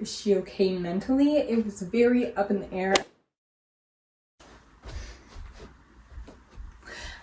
is she okay mentally? It was very up in the air.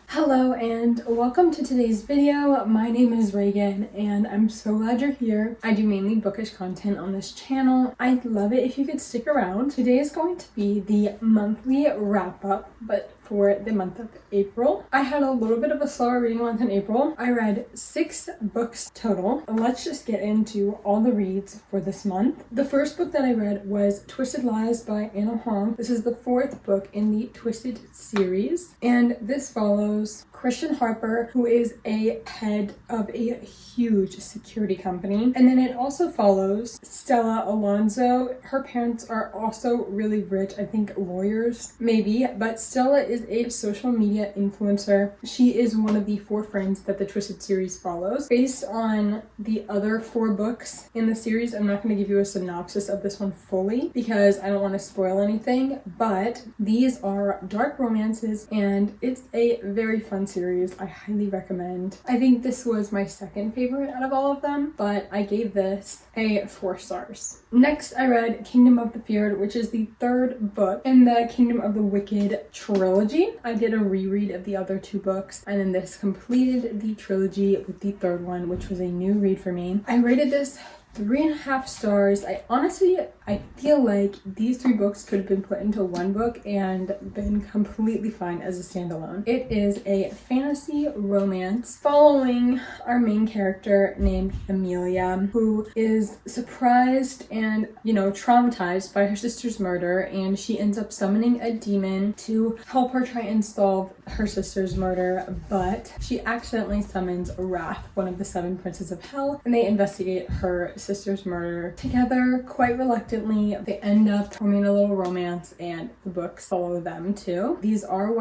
Hello and welcome to today's video. My name is Reagan and I'm so glad you're here. I do mainly bookish content on this channel. I'd love it if you could stick around. Today is going to be the monthly wrap up, but for the month of April. I had a little bit of a slower reading month in April. I read 6 books total. Let's just get into all the reads for this month. The first book that I read was Twisted Lies by Anna Huang. This is the 4th book in the Twisted series, and this follows Christian Harper, who is a head of a huge security company. And then it also follows Stella Alonso. Her parents are also really rich, I think lawyers maybe, but Stella is a social media influencer. She is one of the 4 friends that the Twisted series follows. Based on the other 4 books in the series, I'm not going to give you a synopsis of this one fully because I don't want to spoil anything, but these are dark romances and it's a very fun series. I highly recommend. I think this was my second favorite out of all of them, but I gave this a 4 stars. Next, I read Kingdom of the Feared, which is the 3rd book in the Kingdom of the Wicked trilogy. I did a reread of the other 2 books, and then this completed the trilogy with the 3rd one, which was a new read for me. I rated this 3.5 stars. I feel like these 3 books could have been put into one book and been completely fine as a standalone. It is a fantasy romance following our main character named Amelia, who is surprised and, traumatized by her sister's murder, and she ends up summoning a demon to help her try and solve her sister's murder, but she accidentally summons Wrath, one of the 7 princes of hell, and they investigate her sister's murder together quite reluctantly. They end up forming a little romance, and the books follow them too. These are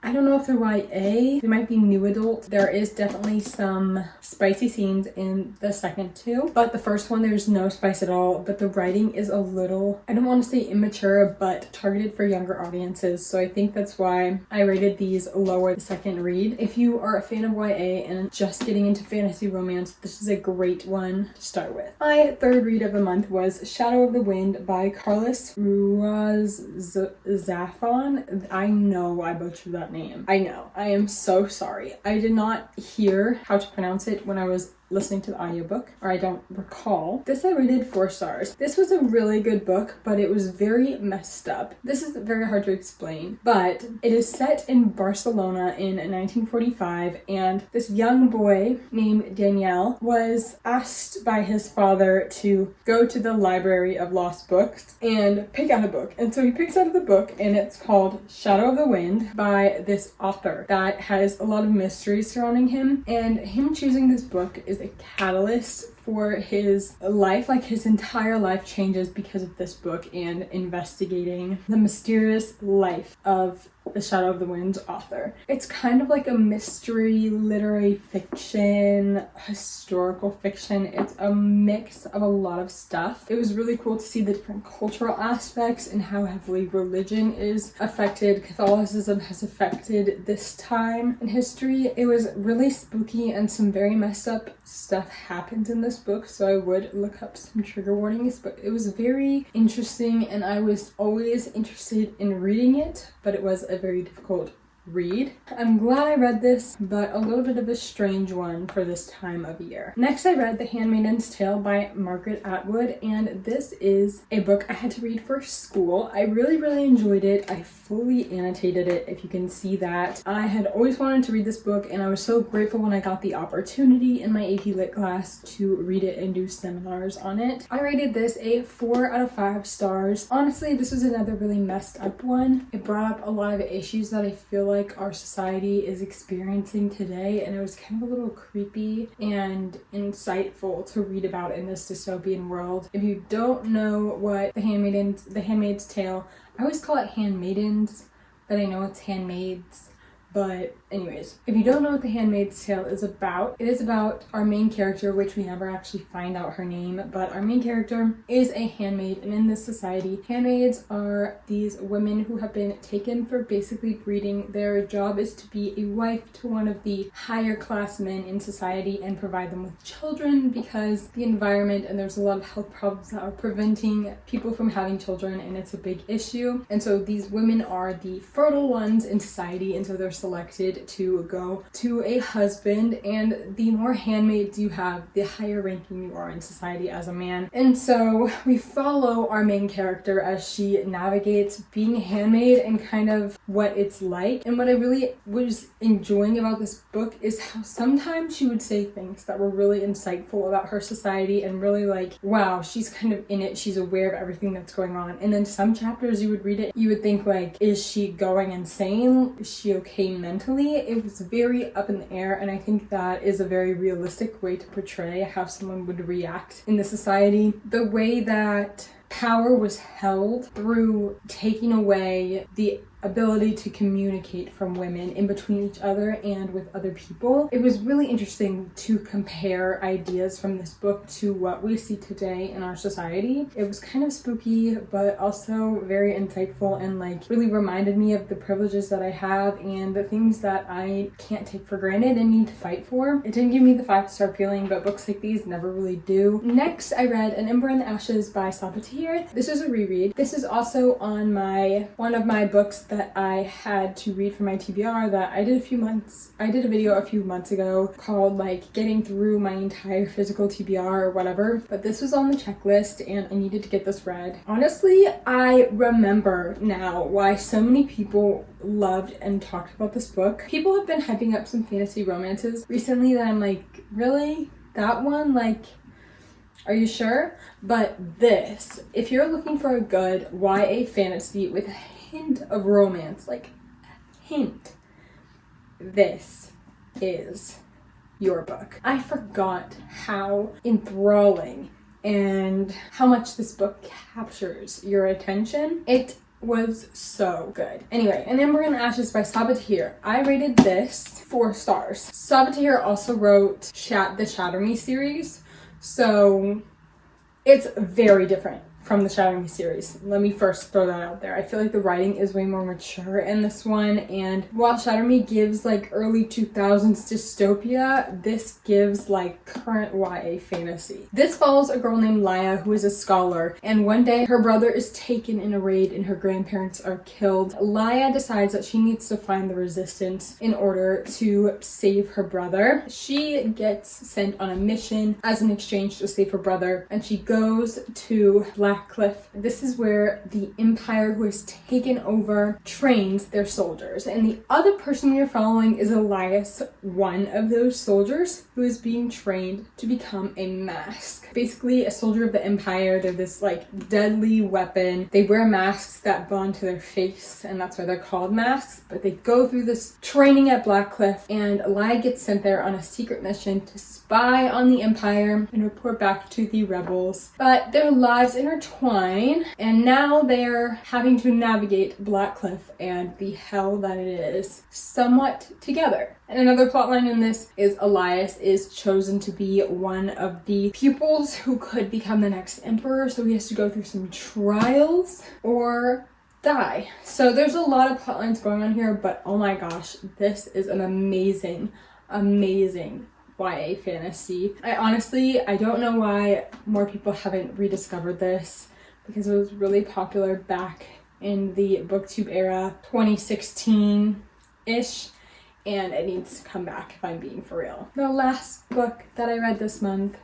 I don't know if they're YA. They might be new adult. There is definitely some spicy scenes in the second 2, but the first one there's no spice at all, but the writing is a little, I don't want to say immature, but targeted for younger audiences, so I think that's why I rated these lower the second read. If you are a fan of YA and just getting into fantasy romance, this is a great one to start with. My 3rd read of the month was Shadow of the Wind by Carlos Ruiz-Zafón. I know I butchered that name. I know. I am so sorry. I did not hear how to pronounce it when I was listening to the audiobook, or I don't recall. This I rated 4 stars. This was a really good book, but it was very messed up. This is very hard to explain, but it is set in Barcelona in 1945, and this young boy named Daniel was asked by his father to go to the library of lost books and pick out a book. And so he picks out of the book, and it's called Shadow of the Wind by this author that has a lot of mystery surrounding him, and him choosing this book is a catalyst for his life. Like, his entire life changes because of this book and investigating the mysterious life of the Shadow of the Wind author. It's kind of like a mystery, literary fiction, historical fiction. It's a mix of a lot of stuff. It was really cool to see the different cultural aspects and how heavily religion is affected. Catholicism has affected this time in history. It was really spooky, and some very messed up stuff happens in this book, so I would look up some trigger warnings, but it was very interesting, and I was always interested in reading it, but it was a very difficult read. I'm glad I read this, but a little bit of a strange one for this time of year. Next, I read The Handmaidens Tale by Margaret Atwood, and this is a book I had to read for school. I really enjoyed it. I fully annotated it, if you can see that. I had always wanted to read this book, and I was so grateful when I got the opportunity in my AP Lit class to read it and do seminars on it. I rated this a 4 out of 5 stars. Honestly, this was another really messed up one. It brought up a lot of issues that I feel like our society is experiencing today, and it was kind of a little creepy and insightful to read about in this dystopian world. If you don't know what The Handmaid's Tale, I always call it Handmaidens, but I know it's Handmaids, but Anyways, if you don't know what The Handmaid's Tale is about, it is about our main character, which we never actually find out her name, but our main character is a handmaid, and in this society, handmaids are these women who have been taken for basically breeding. Their job is to be a wife to one of the higher class men in society and provide them with children, because the environment and there's a lot of health problems that are preventing people from having children, and it's a big issue. And so these women are the fertile ones in society, and so they're selected to go to a husband, and the more handmaids you have, the higher ranking you are in society as a man. And so we follow our main character as she navigates being a handmaid and kind of what it's like. And what I really was enjoying about this book is how sometimes she would say things that were really insightful about her society and really like, wow, she's kind of in it, she's aware of everything that's going on. And then some chapters you would read it, you would think like, is she going insane? Is she okay mentally? It was very up in the air, and I think that is a very realistic way to portray how someone would react in the society. The way that power was held through taking away the ability to communicate from women in between each other and with other people. It was really interesting to compare ideas from this book to what we see today in our society. It was kind of spooky, but also very insightful, and like really reminded me of the privileges that I have and the things that I can't take for granted and need to fight for. It didn't give me the 5-star feeling, but books like these never really do. Next, I read An Ember in the Ashes by Sabatier. This is a reread. This is also on one of my books that I had to read for my TBR that I did a video a few months ago called like getting through my entire physical TBR or whatever, but this was on the checklist and I needed to get this read. Honestly, I remember now why so many people loved and talked about this book. People have been hyping up some fantasy romances recently that I'm like, really? That one? Like, are you sure? But this, if you're looking for a good YA fantasy with a hint of romance, like a hint, this is your book. I forgot how enthralling and how much this book captures your attention. It was so good. Anyway, An Ember in the Ashes by Sabatier. I rated this 4 stars. Sabatier also wrote the Shatter Me series, so it's very different from the Shatter Me series. Let me first throw that out there. I feel like the writing is way more mature in this one, and while Shatter Me gives like early 2000s dystopia, this gives like current YA fantasy. This follows a girl named Laya who is a scholar, and one day her brother is taken in a raid and her grandparents are killed. Laya decides that she needs to find the resistance in order to save her brother. She gets sent on a mission as an exchange to save her brother, and she goes to Blackcliff. This is where the Empire who has taken over trains their soldiers, and the other person we are following is Elias, one of those soldiers who is being trained to become a mask. Basically a soldier of the Empire. They're this like deadly weapon. They wear masks that bond to their face, and that's why they're called masks. But they go through this training at Blackcliff, and Elias gets sent there on a secret mission to spy on the Empire and report back to the rebels. But their lives intertwine, and now they're having to navigate Blackcliff and the hell that it is somewhat together. And another plotline in this is Elias is chosen to be one of the pupils who could become the next emperor, so he has to go through some trials or die. So there's a lot of plotlines going on here, but oh my gosh, this is an amazing YA fantasy. I don't know why more people haven't rediscovered this, because it was really popular back in the booktube era, 2016-ish, and it needs to come back if I'm being for real. The last book that I read this month,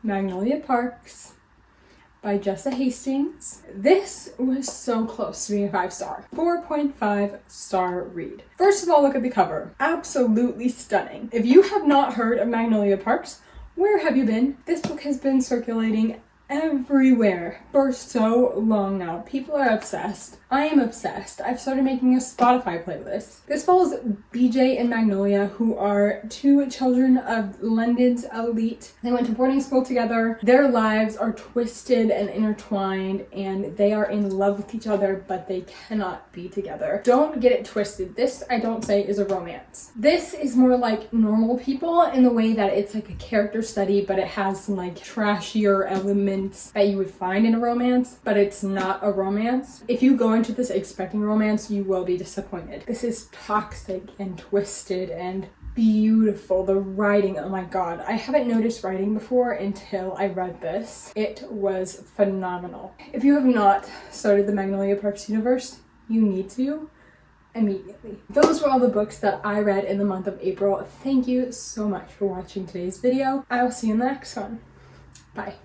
Magnolia Parks by Jessa Hastings. This was so close to being a 5-star. 4.5 star read. First of all, look at the cover. Absolutely stunning. If you have not heard of Magnolia Parks, where have you been? This book has been circulating everywhere for so long now. People are obsessed. I am obsessed. I've started making a Spotify playlist. This follows BJ and Magnolia, who are two children of London's elite. They went to boarding school together. Their lives are twisted and intertwined, and they are in love with each other, but they cannot be together. Don't get it twisted. This, I don't say, is a romance. This is more like Normal People in the way that it's like a character study, but it has some like trashier elements that you would find in a romance, but it's not a romance. If you go into this expecting romance, you will be disappointed. This is toxic and twisted and beautiful. The writing, oh my god. I haven't noticed writing before until I read this. It was phenomenal. If you have not started the Magnolia Parks universe, you need to immediately. Those were all the books that I read in the month of April. Thank you so much for watching today's video. I will see you in the next one. Bye.